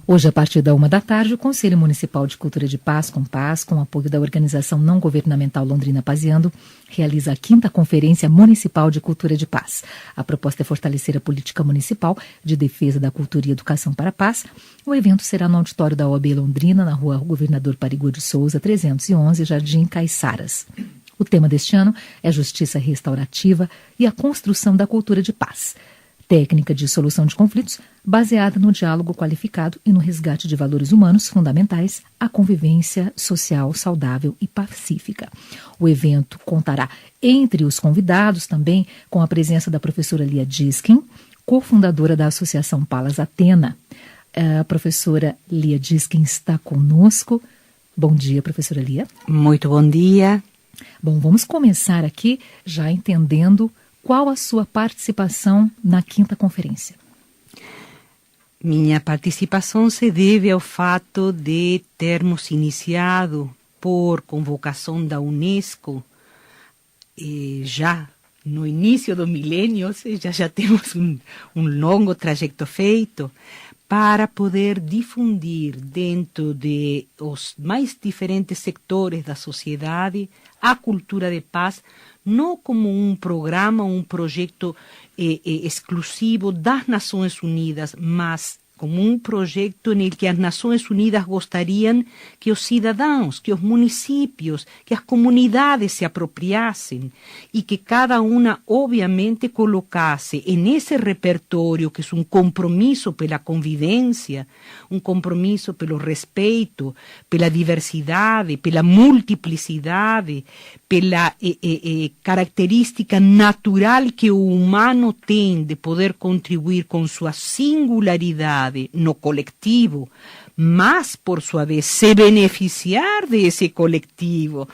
Hoje, a partir da 13h, o Conselho Municipal de Cultura de Paz, Compaz, com apoio da organização não governamental Londrina Paseando, realiza a 5ª Conferência Municipal de Cultura de Paz. A proposta é fortalecer a política municipal de defesa da cultura e educação para a paz. O evento será no auditório da OAB Londrina, na rua Governador Parigo de Souza, 311, Jardim Caiçaras. O tema deste ano é Justiça Restaurativa e a Construção da Cultura de Paz. Técnica de solução de conflitos baseada no diálogo qualificado e no resgate de valores humanos fundamentais à convivência social saudável e pacífica. O evento contará, entre os convidados, também com a presença da professora Lia Diskin, cofundadora da Associação Palas Atena. A professora Lia Diskin está conosco. Bom dia, professora Lia. Muito bom dia. Bom, vamos começar aqui já entendendo qual a sua participação na 5ª conferência. Minha participação se deve ao fato de termos iniciado, por convocação da Unesco, já no início do milênio, ou seja, já temos um longo trajeto feito, para poder difundir dentro de os mais diferentes sectores da sociedade a cultura de paz, não como um programa, um projeto exclusivo das Nações Unidas, mas como um projeto em que as Nações Unidas gostariam que os cidadãos, que os municípios, que as comunidades se apropriassem e que cada uma, obviamente, colocasse nesse repertório, que é um compromisso pela convivência, um compromisso pelo respeito, pela diversidade, pela multiplicidade, pela característica natural que o humano tem de poder contribuir com sua singularidade no coletivo, mas, por sua vez, se beneficiar desse coletivo,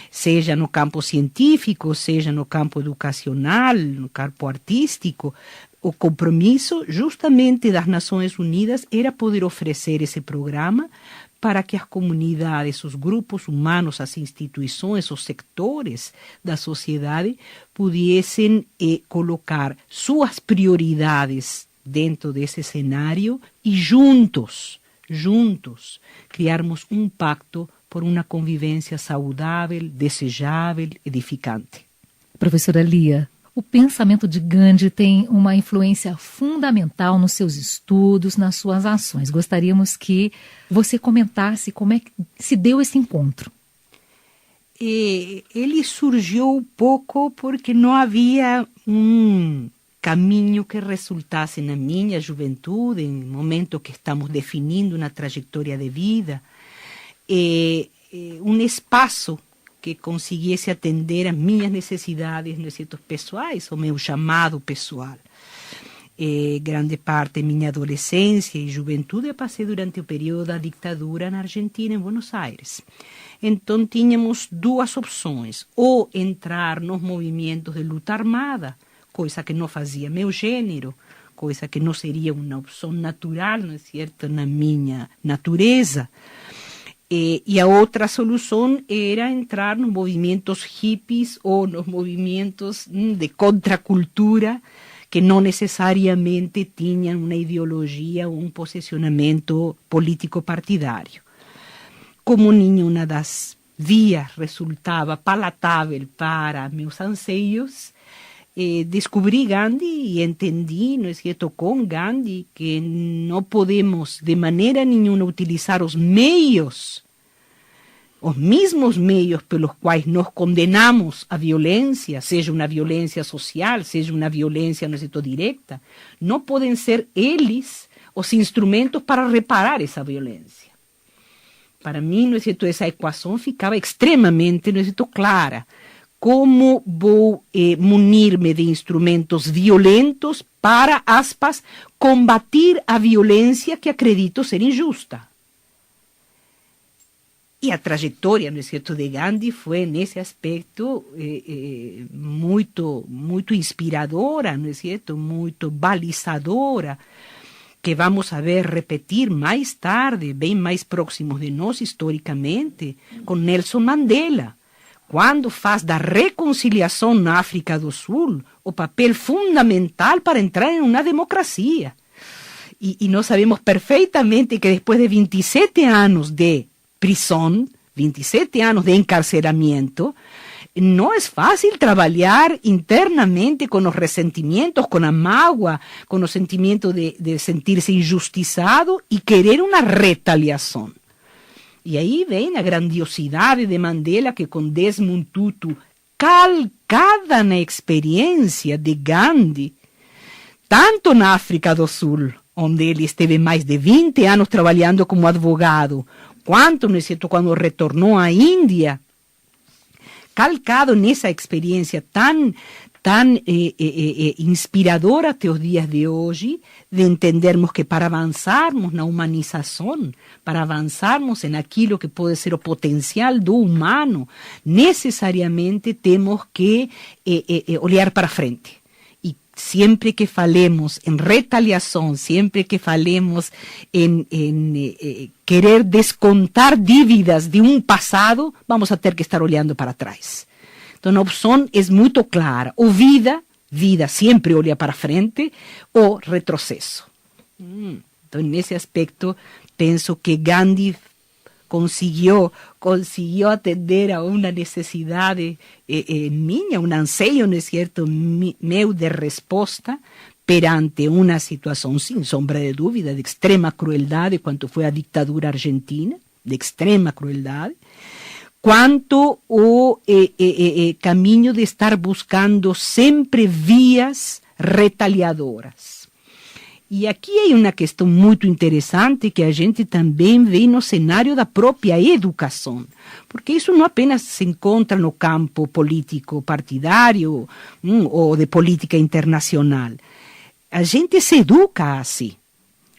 seja no campo científico, seja no campo educacional, no campo artístico. O compromisso, justamente, das Nações Unidas era poder oferecer esse programa para que as comunidades, os grupos humanos, as instituições, os sectores da sociedade pudessem colocar suas prioridades dentro desse cenário e juntos, criarmos um pacto por uma convivência saudável, desejável, edificante. Professora Lia, o pensamento de Gandhi tem uma influência fundamental nos seus estudos, nas suas ações. Gostaríamos que você comentasse como é que se deu esse encontro. Ele surgiu um pouco porque não havia caminho que resultasse na minha juventude, no momento que estamos definindo uma trajetória de vida, um espaço que conseguisse atender as minhas necessidades pessoais, o meu chamado pessoal. Grande parte da minha adolescência e juventude eu passei durante o período da ditadura na Argentina, em Buenos Aires. Então tínhamos duas opções, ou entrar nos movimentos de luta armada, coisa que não fazia meu gênero, coisa que não seria uma opção natural, não é certo, na minha natureza. E a outra solução era entrar nos movimentos hippies ou nos movimentos de contracultura, que não necessariamente tinham uma ideologia ou um posicionamento político partidário. Como nenhuma das vias resultava palatável para meus anseios, descobri Gandhi e entendi, não é certo, com Gandhi, que não podemos de maneira nenhuma utilizar os mesmos meios pelos quais nós condenamos a violência, seja uma violência social, seja uma violência, não é certo, direta, não podem ser eles os instrumentos para reparar essa violência. Para mim, não é certo, essa equação ficava extremamente, não é certo, clara. Como vou munir-me de instrumentos violentos para, aspas, combater a violência que acredito ser injusta? E a trajetória, não é certo, de Gandhi foi, nesse aspecto, muito inspiradora, não é certo, muito balizadora, que vamos a ver repetir mais tarde, bem mais próximos de nós historicamente, com Nelson Mandela, quando faz da reconciliação na África do Sul o papel fundamental para entrar em uma democracia. Y nós sabemos perfeitamente que después de 27 anos de prisão, 27 anos de encarceramento, no es fácil trabajar internamente con los resentimientos, con la mágoa, con los sentimientos de sentirse injustizado y querer una retaliación. Y ahí ven la grandiosidad de Mandela, que con Desmond Tutu, calcada na experiencia de Gandhi, tanto na África do Sul, onde ele esteve mais de 20 anos trabalhando como advogado, quanto, não é certo, quando retornou à Índia, calcado nessa experiência tan inspiradora até os dias de hoje, de entendermos que para avançarmos na humanização, para avançarmos naquilo que pode ser o potencial do humano, necessariamente temos que olhar para frente. E sempre que falemos em retaliação, sempre que falemos em querer descontar dívidas de um passado, vamos a ter que estar olhando para trás. Então, a opção é muito clara. Ou vida sempre olha para frente, ou retrocesso. Então, nesse aspecto, penso que Gandhi conseguiu atender a uma necessidade minha, um anseio, não é certo, meu de resposta perante uma situação, sem sombra de dúvida, de extrema crueldade, quanto foi a ditadura argentina, de extrema crueldade, quanto o caminho de estar buscando sempre vias retaliadoras. E aqui é uma questão muito interessante que a gente também vê no cenário da própria educação, porque isso não apenas se encontra no campo político partidário ou de política internacional. A gente se educa assim.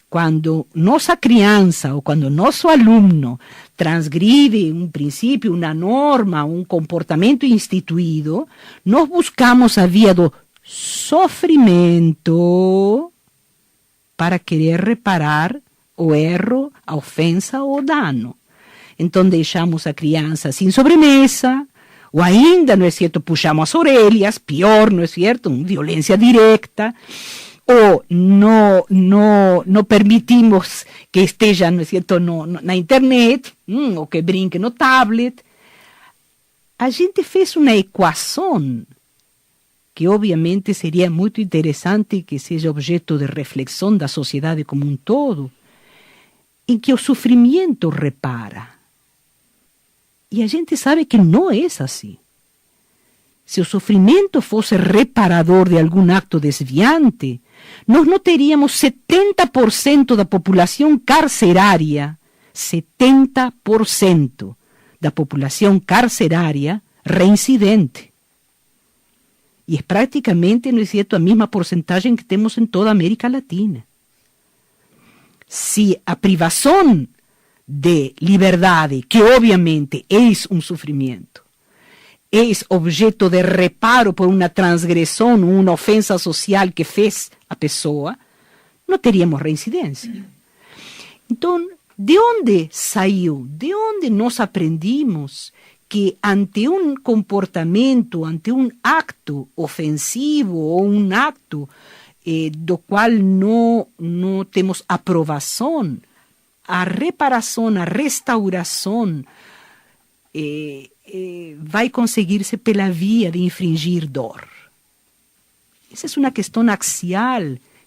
Quando nossa criança ou quando nosso aluno transgride um princípio, uma norma, um comportamento instituído, nós buscamos a via do sofrimento para querer reparar o erro, a ofensa ou o dano. Então deixamos a criança sem sobremesa, ou ainda, não é certo, puxamos as orelhas, pior, não é certo, violência direta, ou não permitimos que esteja, não é certo, na internet, ou que brinque no tablet. A gente fez uma equação que obviamente seria muito interessante que seja objeto de reflexão da sociedade como um todo, em que o sofrimento repara. E a gente sabe que não é assim. Se o sofrimento fosse reparador de algum acto desviante, nós não teríamos 70% da população carcerária, 70% da população carcerária reincidente. E é praticamente, não é certo, a mesma porcentagem que temos em toda a América Latina. Se a privação de liberdade, que obviamente é um sofrimento, é objeto de reparo por uma transgressão, uma ofensa social que fez a pessoa, não teríamos reincidência. Então, de onde saiu? De onde nós aprendimos que ante um comportamento, ante um acto ofensivo ou um acto do qual não temos aprovação, a reparação, a restauração vai conseguir-se pela via de infringir dor. Essa é uma questão axial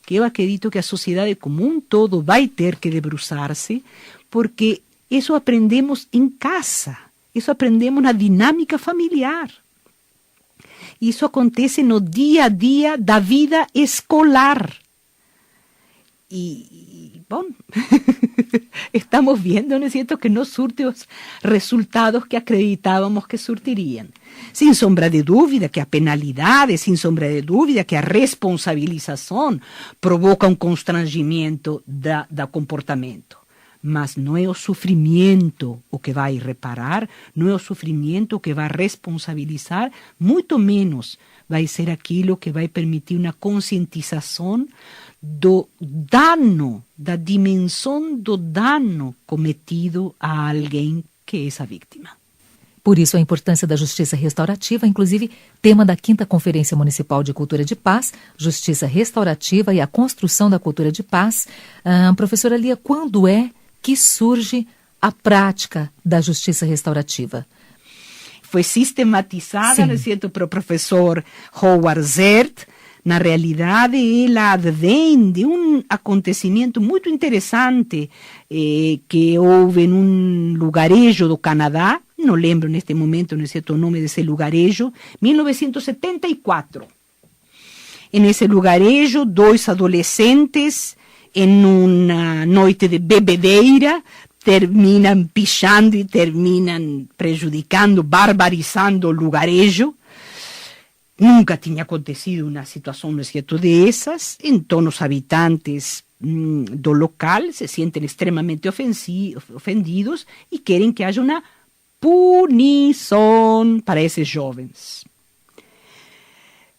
que eu acredito que a sociedade como um todo vai ter que debruçar-se, porque isso aprendemos em casa, isso aprendemos na dinâmica familiar. Isso acontece no dia a dia da vida escolar. E bom, estamos vendo, não é certo, que não surte os resultados que acreditávamos que surtiriam. Sem sombra de dúvida que a penalidade, sem sombra de dúvida que a responsabilização provoca um constrangimento do comportamento. Mas não é o sofrimento o que vai reparar, não é o sofrimento o que vai responsabilizar, muito menos vai ser aquilo que vai permitir uma conscientização do dano, da dimensão do dano cometido a alguém que é essa vítima. Por isso, a importância da justiça restaurativa, inclusive tema da 5ª Conferência Municipal de Cultura de Paz, Justiça Restaurativa e a Construção da Cultura de Paz. Professora Lia, quando é que surge a prática da justiça restaurativa? Foi sistematizada, não é certo, pelo professor Howard Zert. Na realidade, ela advém de acontecimento muito interessante que houve em lugarejo do Canadá, não lembro neste momento, não sei o nome desse lugarejo, 1974. Nesse lugarejo, 2 adolescentes, em uma noite de bebedeira, terminam pichando e terminam prejudicando, barbarizando o lugarejo. Nunca tinha acontecido uma situação, não é certo, dessas. Então, os habitantes do local se sentem extremamente ofendidos e querem que haja uma punição para esses jovens.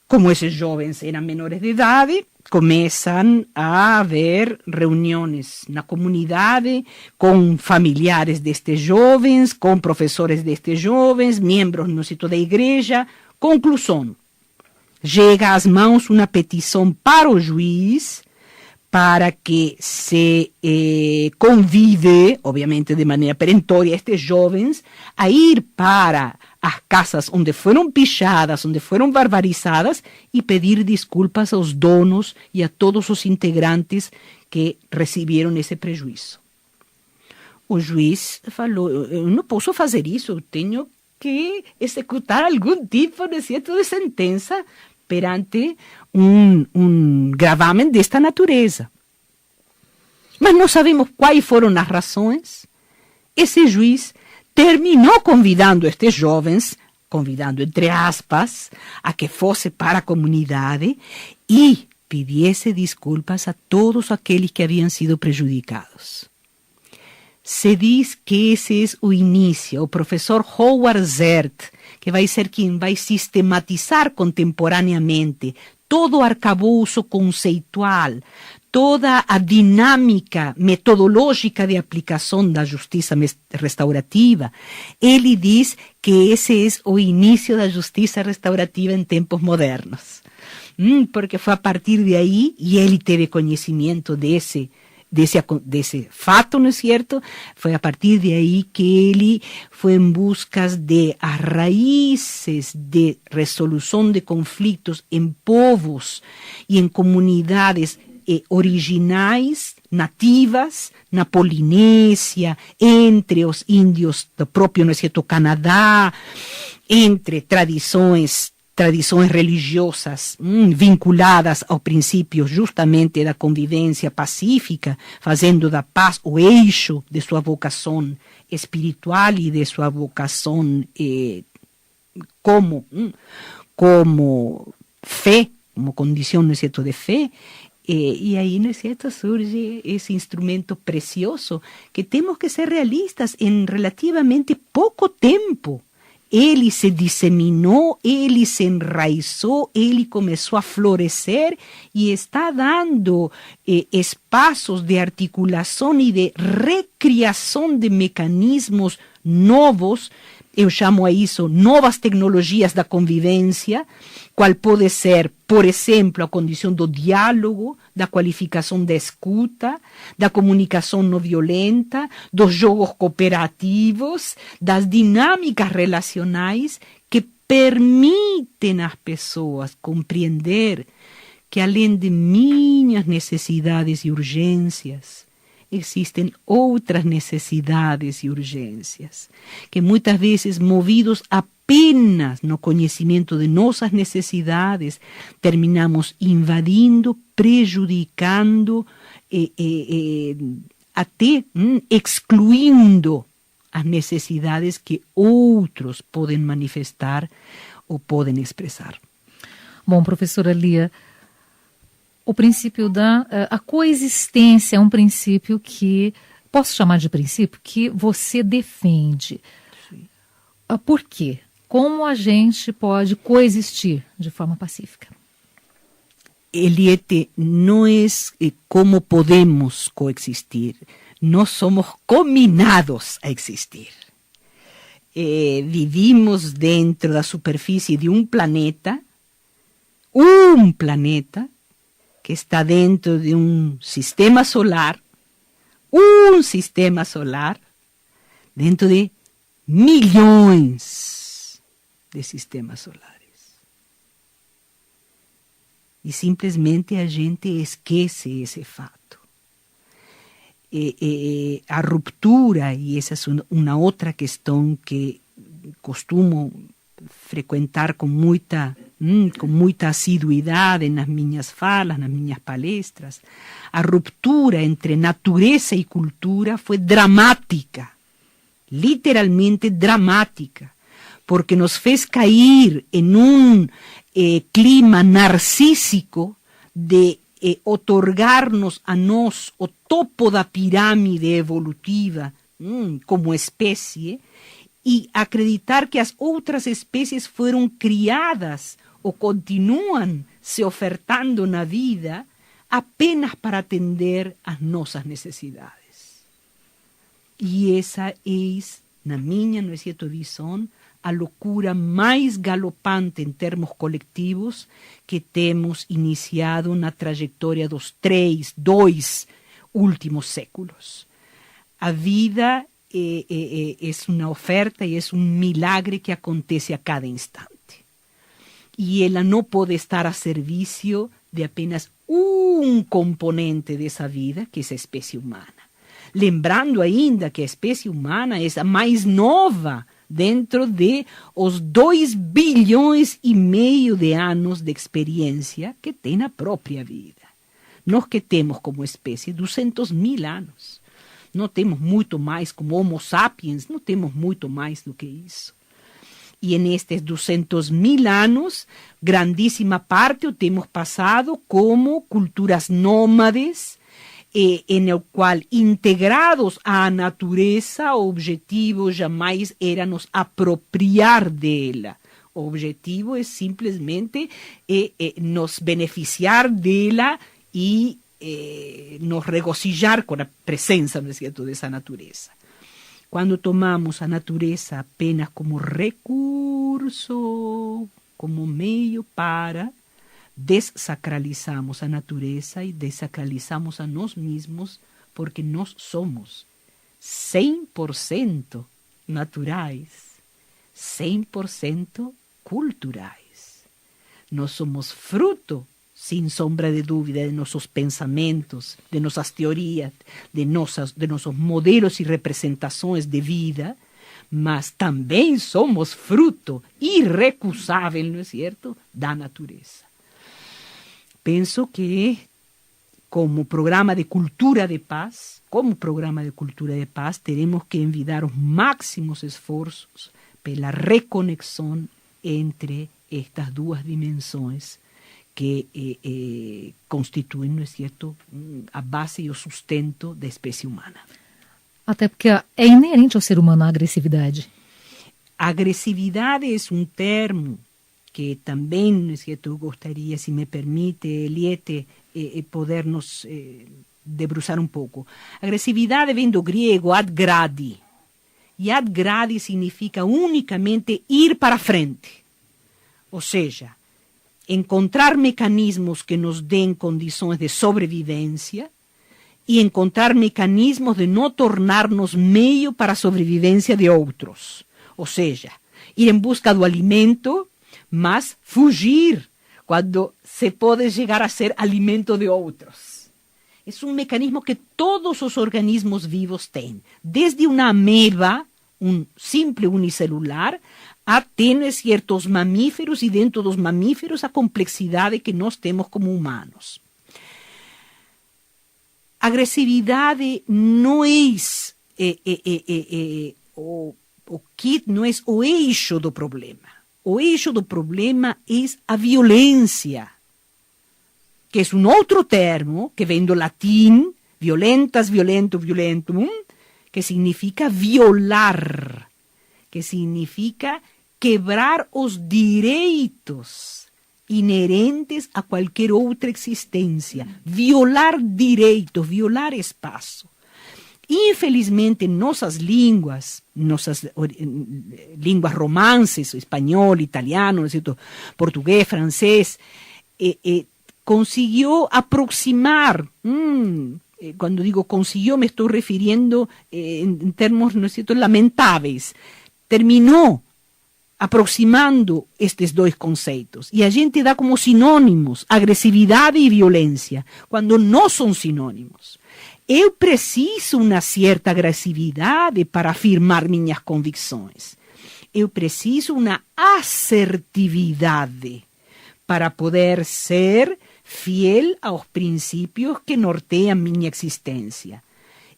Como esses jovens eram menores de idade, começam a haver reuniões na comunidade com familiares destes jovens, com professores destes jovens, membros, no sítio da igreja. Conclusão: chega às mãos uma petição para o juiz para que se convide, obviamente de maneira perentória, estes jovens a ir para as casas onde foram pichadas, onde foram barbarizadas e pedir desculpas aos donos e a todos os integrantes que receberam esse prejuízo. O juiz falou: eu não posso fazer isso, eu tenho que executar algum tipo de sentença perante um gravamen desta natureza. Mas não sabemos quais foram as razões. Esse juiz terminou convidando estes jovens, convidando entre aspas, a que fosse para a comunidade e pedisse desculpas a todos aqueles que haviam sido prejudicados. Se diz que esse é o início. O professor Howard Zert, que vai ser quem vai sistematizar contemporaneamente todo o arcabouço conceitual, toda a dinâmica metodológica de aplicação da justiça restaurativa, ele diz que esse é o início da justiça restaurativa em tempos modernos. Porque foi a partir de aí, e ele teve conhecimento desse fato, não é certo? Foi a partir de aí que ele foi em busca de as raízes de resolução de conflitos em povos e em comunidades originais, nativas, na Polinésia, entre os índios do próprio, não é certo, Canadá, entre tradições religiosas vinculadas ao princípio justamente da convivência pacífica, fazendo da paz o eixo de sua vocação espiritual e de sua vocação como fé, como condição, não é certo, de fé. E aí, não é certo, surge esse instrumento precioso que temos que ser realistas em relativamente pouco tempo. Ele se disseminou, ele se enraizou, ele começou a florescer e está dando espaços de articulação e de recriação de mecanismos novos. Eu chamo a isso novas tecnologias da convivência, qual pode ser, por exemplo, a condição do diálogo, da qualificação da escuta, da comunicação não violenta, dos jogos cooperativos, das dinâmicas relacionais que permitem às pessoas compreender que, além de minhas necessidades e urgências, existem outras necessidades e urgências, que muitas vezes, movidos apenas no conhecimento de nossas necessidades, terminamos invadindo, prejudicando, até excluindo as necessidades que outros podem manifestar ou podem expressar. Bom, professora Lia, o princípio da a coexistência é um princípio que, posso chamar de princípio, que você defende. Sim. Por quê? Como a gente pode coexistir de forma pacífica? Eliette, não é como podemos coexistir, nós somos combinados a existir. vivimos dentro da superfície de um planeta que está dentro de um sistema solar, dentro de milhões de sistemas solares. E simplesmente a gente esquece esse fato. A ruptura, e essa é uma outra questão que costumo frequentar com muita assiduidade nas minhas falas, nas minhas palestras, a ruptura entre natureza e cultura foi dramática, literalmente dramática, porque nos fez cair em um clima narcísico de otorgar-nos a nós o topo da pirâmide evolutiva como espécie e acreditar que as outras espécies foram criadas ou continuam se ofertando na vida apenas para atender às nossas necessidades. E essa é, na minha, não é certo, visão, a loucura mais galopante em termos coletivos que temos iniciado na trajetória dos 2 últimos séculos. A vida é uma oferta e é um milagre que acontece a cada instante. E ela não pode estar a serviço de apenas um componente dessa vida, que é a espécie humana. Lembrando ainda que a espécie humana é a mais nova dentro de os 2,5 bilhões de anos de experiência que tem a própria vida. Nós que temos como espécie 200.000 anos. Não temos muito mais como Homo sapiens, não temos muito mais do que isso. E nestes 200.000 anos, grandíssima parte o temos passado como culturas nômades, en el qual, integrados à natureza, o objetivo jamais era nos apropriar dela. O objetivo é simplesmente nos beneficiar dela e nos regocijar com a presença, não é certo, dessa natureza. Quando tomamos a natureza apenas como recurso, como meio para, desacralizamos a natureza e desacralizamos a nós mesmos, porque nós somos 100% naturais, 100% culturais. Nós somos fruto, sem sombra de dúvida, de nossos pensamentos, de nossas teorias, de nossos modelos e representações de vida, mas também somos fruto irrecusável, não é certo, da natureza. Penso que, como programa de cultura de paz, teremos que envidar os máximos esforços pela reconexão entre estas duas dimensões que constituem, não é certo, a base e o sustento da espécie humana. Até porque é inerente ao ser humano a agressividade. A agressividade é um termo que também, não é certo, eu gostaria, se me permite, Eliette, poder nos debruçar um pouco. Agressividade vem do grego ad gradi. E ad gradi significa unicamente ir para frente. Ou seja, encontrar mecanismos que nos deem condições de sobrevivência e encontrar mecanismos de não tornar-nos meio para a sobrevivência de outros. Ou seja, ir em busca do alimento, mas fugir quando se pode chegar a ser alimento de outros. É um mecanismo que todos os organismos vivos têm, desde uma ameba, um simple unicelular, até certos mamíferos e dentro dos mamíferos a complexidade que nós temos como humanos. Agressividade não é o kit, não é o eixo do problema. O eixo do problema é a violência, que é um outro termo que vem do latim, violentas, violento, violentum, que significa violar, que significa quebrar os direitos inerentes a qualquer outra existência, violar direitos, violar espaço. E infelizmente, nossas línguas romances, espanhol, italiano, ¿no es cierto?, portugués, francés, consiguió aproximar, cuando digo consiguió me estoy refiriendo en términos, ¿no es cierto?, lamentables, terminou aproximando estes dois conceitos. E a gente dá como sinônimos agressividade e violência, quando não são sinônimos. Eu preciso uma certa agressividade para afirmar minhas convicções. Eu preciso uma assertividade para poder ser fiel aos princípios que norteiam minha existência.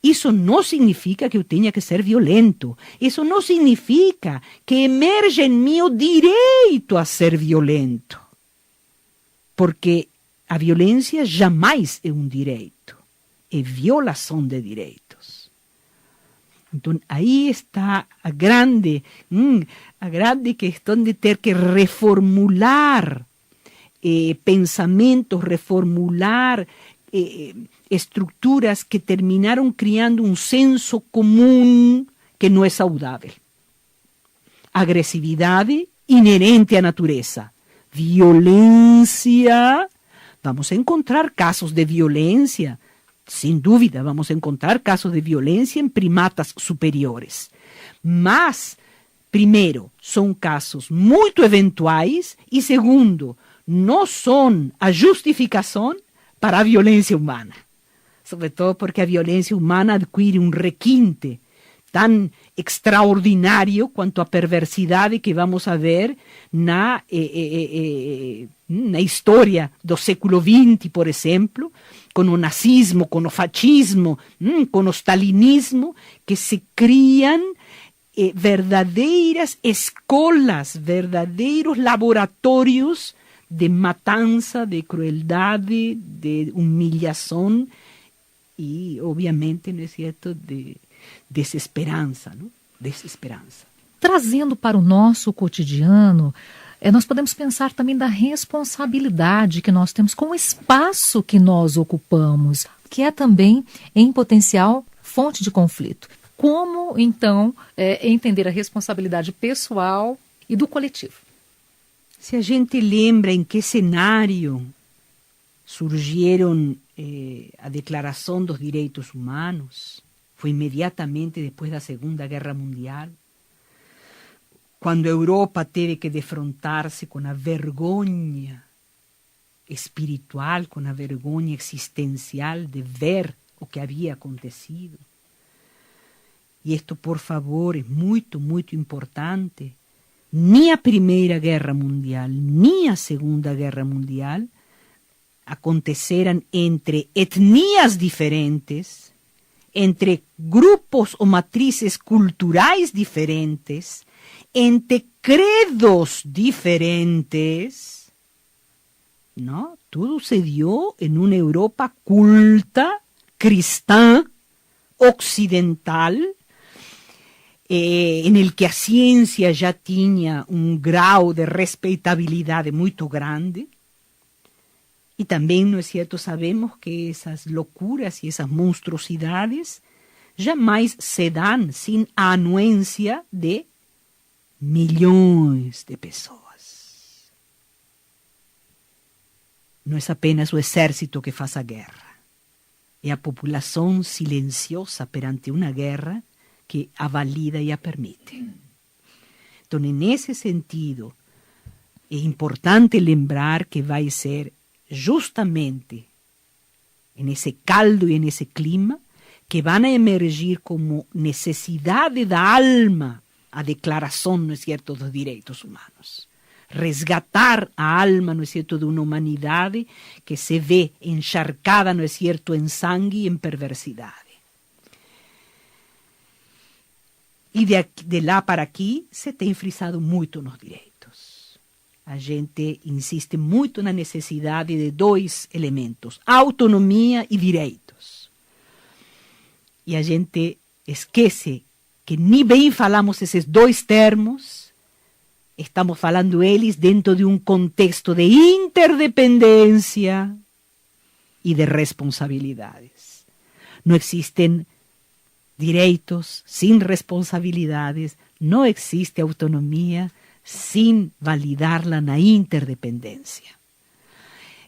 Isso não significa que eu tenha que ser violento. Isso não significa que emerge em mim o direito a ser violento. Porque a violência jamais é um direito. É violação de direitos. Então, aí está a grande questão de ter que reformular pensamentos, reformular estruturas que terminaram criando um senso comum que não é saudável. Agressividade inerente à natureza. Violência. Vamos encontrar casos de violência. Sem dúvida, vamos encontrar casos de violência em primatas superiores. Mas, primeiro, são casos muito eventuais e, segundo, não são a justificação para a violência humana. Sobretudo porque a violência humana adquire um requinte tão extraordinário quanto a perversidade que vamos a ver na história do século XX, por exemplo, com o nazismo, com o fascismo, com o stalinismo, que se criam verdadeiras escolas, verdadeiros laboratórios de matança, de crueldade, de humilhação e, obviamente, não é certo, de desesperança, não? Desesperança. Trazendo para o nosso cotidiano, nós podemos pensar também da responsabilidade que nós temos com o espaço que nós ocupamos, que é também, em potencial, fonte de conflito. Como, então, entender a responsabilidade pessoal e do coletivo? Se a gente lembra em que cenário surgiram a Declaração dos Direitos Humanos, foi imediatamente depois da Segunda Guerra Mundial, quando a Europa teve que defrontar-se com a vergonha espiritual, com a vergonha existencial de ver o que havia acontecido. E isto, por favor, é muito, muito importante. Nem a Primeira Guerra Mundial, nem a Segunda Guerra Mundial aconteceram entre etnias diferentes, entre grupos ou matrizes culturais diferentes, entre credos diferentes. Não? Tudo se deu em uma Europa culta, cristã, ocidental, en el que a ciência já tinha um grau de respeitabilidade muito grande. E também, não é certo, sabemos que essas loucuras e essas monstruosidades jamais se dão sem a anuência de milhões de pessoas. Não é apenas o exército que faz a guerra. É a população silenciosa perante uma guerra que a valida e a permite. Então, nesse sentido, é importante lembrar que vai ser justamente nesse caldo e nesse clima que vão emergir como necessidade da alma a declaração, não é certo, dos direitos humanos. Resgatar a alma, não é certo, de uma humanidade que se vê encharcada, não é certo, em sangue e em perversidade. E de lá para aqui se tem frisado muito nos direitos. A gente insiste muito na necessidade de dois elementos, autonomia e direitos. E a gente esquece que nem bem falamos esses dois termos, estamos falando eles dentro de um contexto de interdependência e de responsabilidades. Não existem direitos, sem responsabilidades, não existe autonomia sem validá-la na interdependência.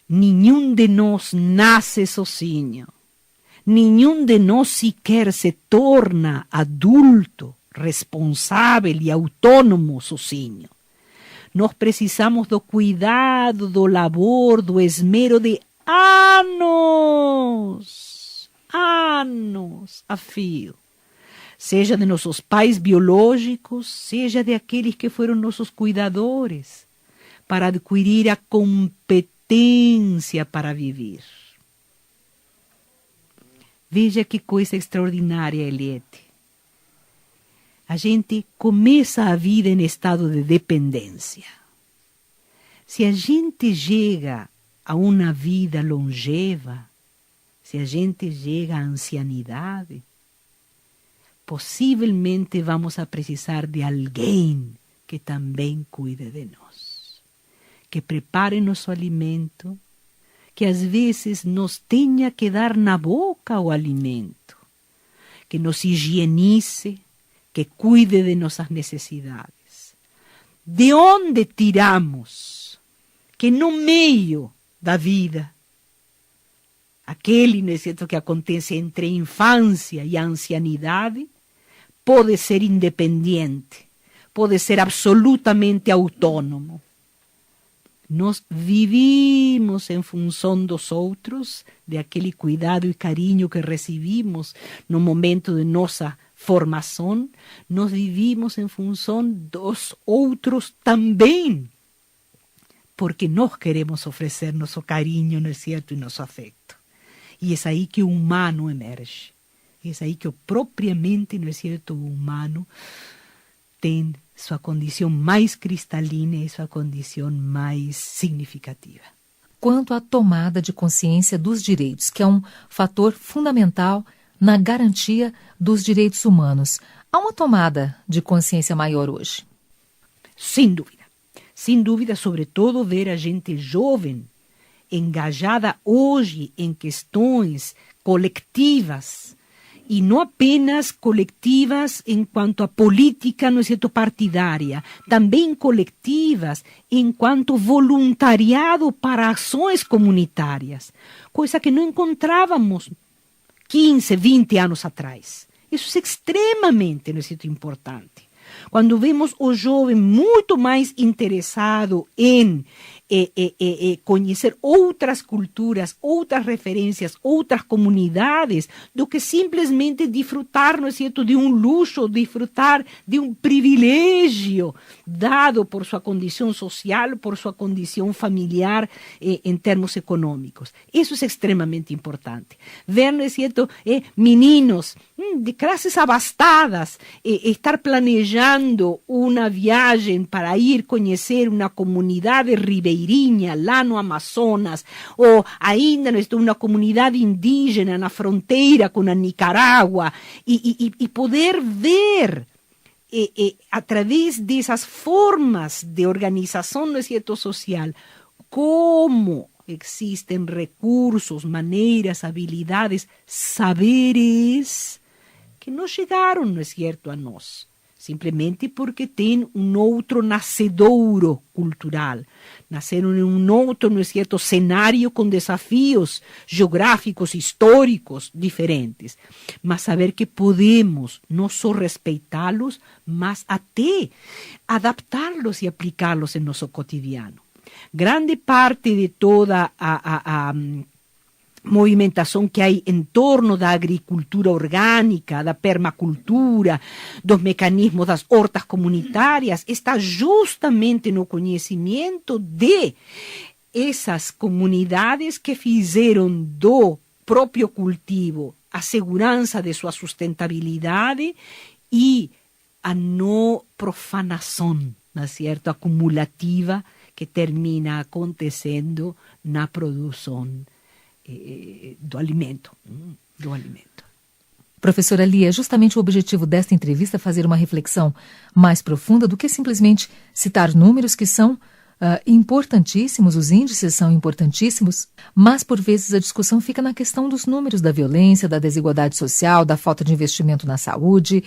Nenhum de nós nasce sozinho. Nenhum de nós sequer se torna adulto, responsável e autônomo sozinho. Nós precisamos do cuidado, do labor, do esmero de anos a fio. Seja de nossos pais biológicos, seja de aqueles que foram nossos cuidadores, para adquirir a competência para viver. Veja que coisa extraordinária, Eliette. A gente começa a vida em estado de dependência. Se a gente chega a uma vida longeva, se a gente chega à ancianidade, possivelmente vamos a precisar de alguém que também cuide de nós, que prepare nosso alimento, que às vezes nos tenha que dar na boca o alimento, que nos higienize, que cuide de nossas necessidades. De onde tiramos que no meio da vida, aquele, não é certo, que acontece entre a infância e a ancianidade, pode ser independente, pode ser absolutamente autônomo. Nós vivimos em função dos outros, de aquele cuidado e carinho que recebimos no momento de nossa formação, nós vivimos em função dos outros também, porque nós queremos oferecer nosso carinho, não é certo, e nosso afeto. E é aí que o humano emerge. É aí que propriamente, não é certo, o humano tem sua condição mais cristalina e sua condição mais significativa. Quanto à tomada de consciência dos direitos, que é um fator fundamental na garantia dos direitos humanos, há uma tomada de consciência maior hoje? Sem dúvida. Sem dúvida, sobretudo, ver a gente jovem engajada hoje em questões coletivas, e não apenas coletivas em quanto a política, não é certo, partidária, também coletivas em quanto voluntariado para ações comunitárias, coisa que não encontrávamos 15, 20 anos atrás. Isso é extremamente, não é certo, importante. Quando vemos o jovem muito mais interessado em conhecer outras culturas, outras referências, outras comunidades, do que simplesmente desfrutar, não é certo, de um luxo, desfrutar de um privilégio dado por sua condição social, por sua condição familiar em termos econômicos. Isso é extremamente importante. Ver, não é certo, meninos de classes abastadas estar planejando uma viagem para ir conhecer uma comunidade ribeirinha lá no Amazonas, ou ainda uma comunidade indígena na fronteira com a Nicarágua, e poder ver através dessas formas de organização, não é certo, social, como existem recursos, maneiras, habilidades, saberes que não chegaram, não é certo, a nós. Simplesmente porque tem um outro nascedouro cultural. Nasceram em um outro, não é certo, cenário com desafios geográficos, históricos diferentes. Mas saber que podemos não só respeitá-los, mas até adaptá-los e aplicá-los em nosso cotidiano. Grande parte de toda a movimentação que há em torno da agricultura orgânica, da permacultura, dos mecanismos das hortas comunitárias, está justamente no conhecimento de essas comunidades que fizeram do próprio cultivo a segurança de sua sustentabilidade e a não profanação, não é certo, acumulativa que termina acontecendo na produção do alimento. Professora Lia, é justamente o objetivo desta entrevista fazer uma reflexão mais profunda do que simplesmente citar números que são importantíssimos, os índices são importantíssimos, mas por vezes a discussão fica na questão dos números da violência, da desigualdade social, da falta de investimento na saúde,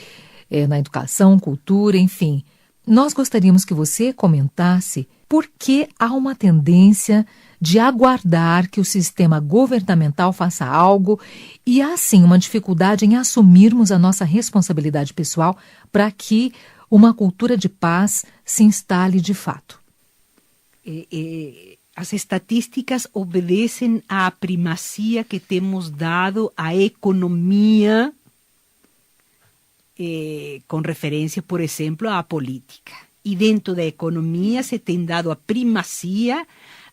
na educação, cultura, enfim. Nós gostaríamos que você comentasse por que há uma tendência de aguardar que o sistema governamental faça algo e há, sim, uma dificuldade em assumirmos a nossa responsabilidade pessoal para que uma cultura de paz se instale de fato. As estatísticas obedecem à primazia que temos dado à economia, com referência, por exemplo, à política. E dentro da economia se tem dado a primazia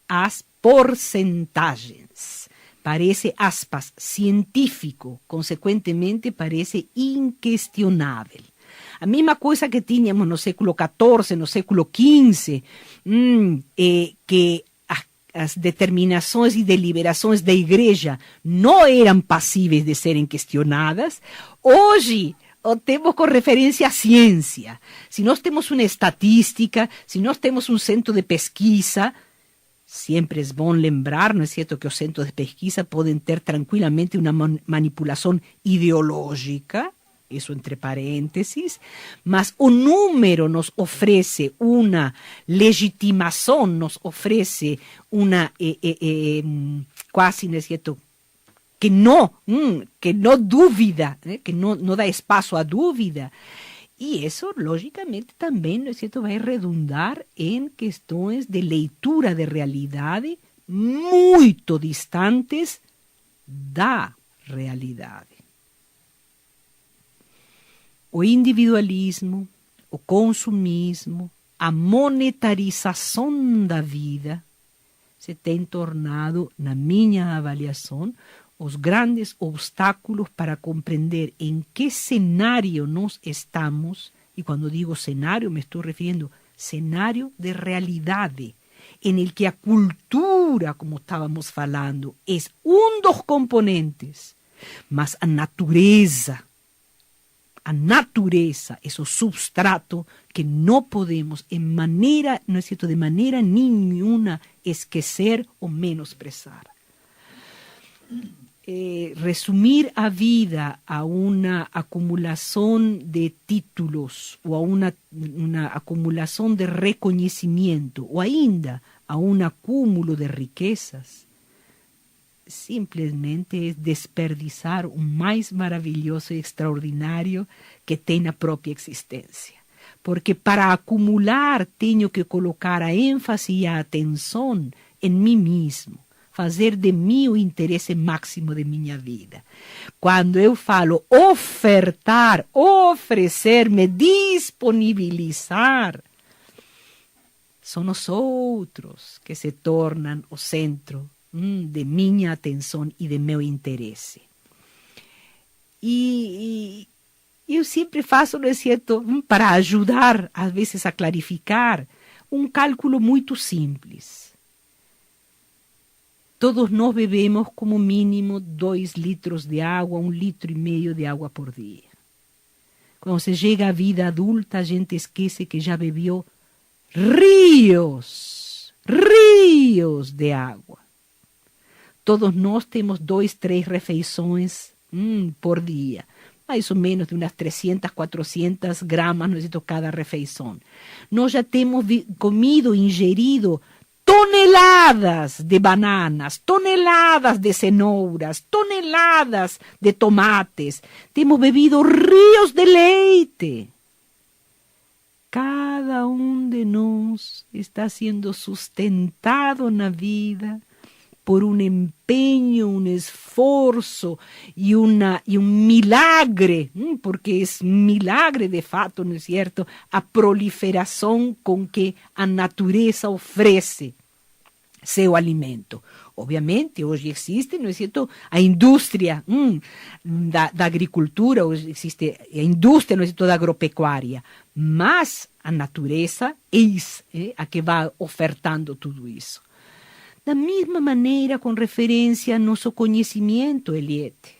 às porcentagens. Parece, aspas, científico, consequentemente parece inquestionável. A mesma coisa que tínhamos no século XIV, no século XV, que as determinações e deliberações da igreja não eram passíveis de serem questionadas. Hoje, temos com referência à ciência. Se nós temos uma estatística, se nós temos um centro de pesquisa, sempre é bom lembrar, não é certo, que os centros de pesquisa podem ter tranquilamente uma manipulação ideológica, isso entre parênteses, mas o número nos oferece uma legitimação, nos oferece uma quase, não é certo, que não dúvida, né? Que não dá espaço à dúvida. E isso, logicamente, também, não é certo, vai redundar em questões de leitura de realidade muito distantes da realidade. O individualismo, o consumismo, a monetarização da vida se tem tornado, na minha avaliação, os grandes obstáculos para compreender em que cenário nós estamos, e quando digo cenário me estou referindo cenário de realidade, em el que a cultura, como estávamos falando, é um dos componentes, mas a natureza é o substrato que não podemos, de maneira nenhuma, esquecer ou menosprezar. Resumir a vida a uma acumulação de títulos ou a uma acumulação de reconhecimento ou ainda a um acúmulo de riquezas simplesmente é desperdiçar o mais maravilhoso e extraordinário que tem na própria existência. Porque para acumular tenho que colocar a ênfase e a atenção em mim mesmo, fazer de mim o interesse máximo de minha vida. Quando eu falo ofertar, oferecer-me, disponibilizar, são os outros que se tornam o centro de minha atenção e de meu interesse. E eu sempre faço, não é certo, para ajudar, às vezes, a clarificar, um cálculo muito simples. Todos nós bebemos como mínimo 2 litros de água, 1,5 litros de água por dia. Quando se chega à vida adulta, a gente esquece que já bebeu rios de água. Todos nós temos 2, 3 refeições por dia. Mais ou menos de umas 300, 400 gramas, não é certo, cada refeição. Nós já temos comido, ingerido toneladas de bananas, toneladas de cenouras, toneladas de tomates. Temos bebido rios de leite. Cada um de nós está sendo sustentado na vida por um empenho, um esforço e um milagre, porque é milagre de fato, não é certo, a proliferação com que a natureza oferece seu alimento. Obviamente, hoje existe, não é certo, a indústria da agricultura, hoje existe a indústria, não é certo, da agropecuária, mas a natureza é a que vai ofertando tudo isso. Da mesma maneira, com referência ao nosso conhecimento, Eliette,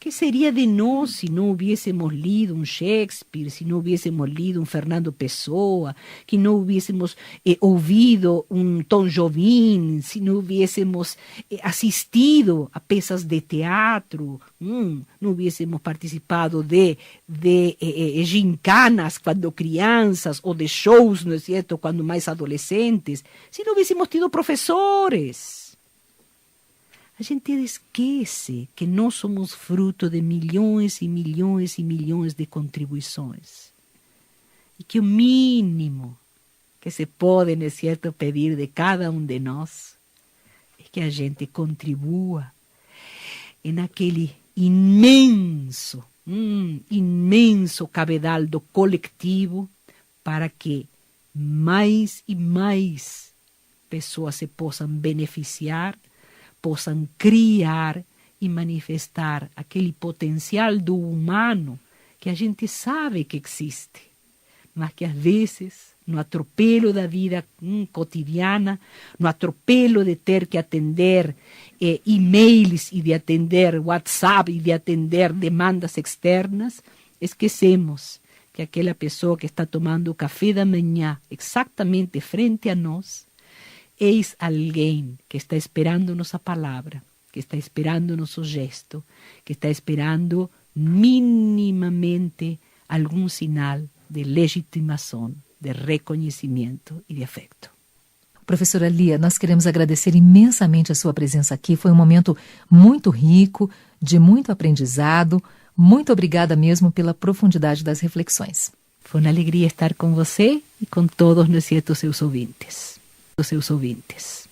Que seria de nós se não hubiésemos lido um Shakespeare, se não hubiésemos lido um Fernando Pessoa, que não hubiésemos ouvido um Tom Jobim, se não hubiésemos assistido a peças de teatro, não hubiésemos participado de gincanas quando crianças, ou de shows, não é certo, quando mais adolescentes, se não hubiésemos tido professores. A gente esquece que nós somos fruto de milhões e milhões e milhões de contribuições. E que o mínimo que se pode, não é certo, pedir de cada um de nós é que a gente contribua naquele imenso cabedal do coletivo para que mais e mais pessoas se possam beneficiar, possam criar e manifestar aquele potencial do humano que a gente sabe que existe, mas que às vezes, no atropelo da vida cotidiana, no atropelo de ter que atender e-mails e de atender WhatsApp e de atender demandas externas, esquecemos que aquela pessoa que está tomando o café da manhã exatamente frente a nós, eis alguém que está esperando nossa palavra, que está esperando nosso gesto, que está esperando minimamente algum sinal de legitimação, de reconhecimento e de afeto. Professora Lia, nós queremos agradecer imensamente a sua presença aqui. Foi um momento muito rico, de muito aprendizado. Muito obrigada mesmo pela profundidade das reflexões. Foi uma alegria estar com você e com todos, não é certo, seus ouvintes. Dos seus ouvintes.